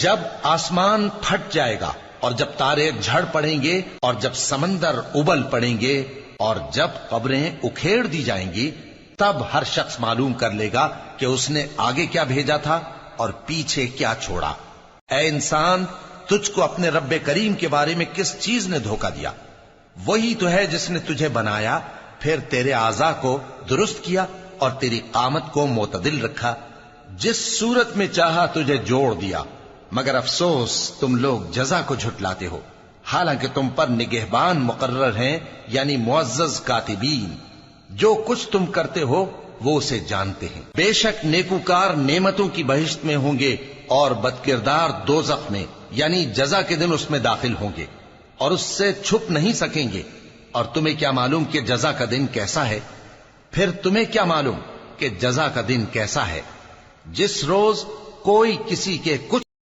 جب آسمان پھٹ جائے گا اور جب تارے جھڑ پڑیں گے اور جب سمندر ابل پڑیں گے اور جب قبریں اکھیڑ دی جائیں گی، تب ہر شخص معلوم کر لے گا کہ اس نے آگے کیا بھیجا تھا اور پیچھے کیا چھوڑا۔ اے انسان، تجھ کو اپنے رب کریم کے بارے میں کس چیز نے دھوکہ دیا؟ وہی تو ہے جس نے تجھے بنایا، پھر تیرے اعضاء کو درست کیا اور تیری قامت کو معتدل رکھا، جس صورت میں چاہا تجھے جوڑ دیا، مگر افسوس تم لوگ جزا کو جھٹلاتے ہو، حالانکہ تم پر نگہبان مقرر ہیں، یعنی معزز کاتبین۔ جو کچھ تم کرتے ہو وہ اسے جانتے ہیں۔ بے شک نیکوکار نعمتوں کی بہشت میں ہوں گے اور بدکردار دوزخ میں، یعنی جزا کے دن اس میں داخل ہوں گے اور اس سے چھپ نہیں سکیں گے۔ اور تمہیں کیا معلوم کہ جزا کا دن کیسا ہے؟ پھر تمہیں کیا معلوم کہ جزا کا دن کیسا ہے؟ جس روز کوئی کسی کے کچھ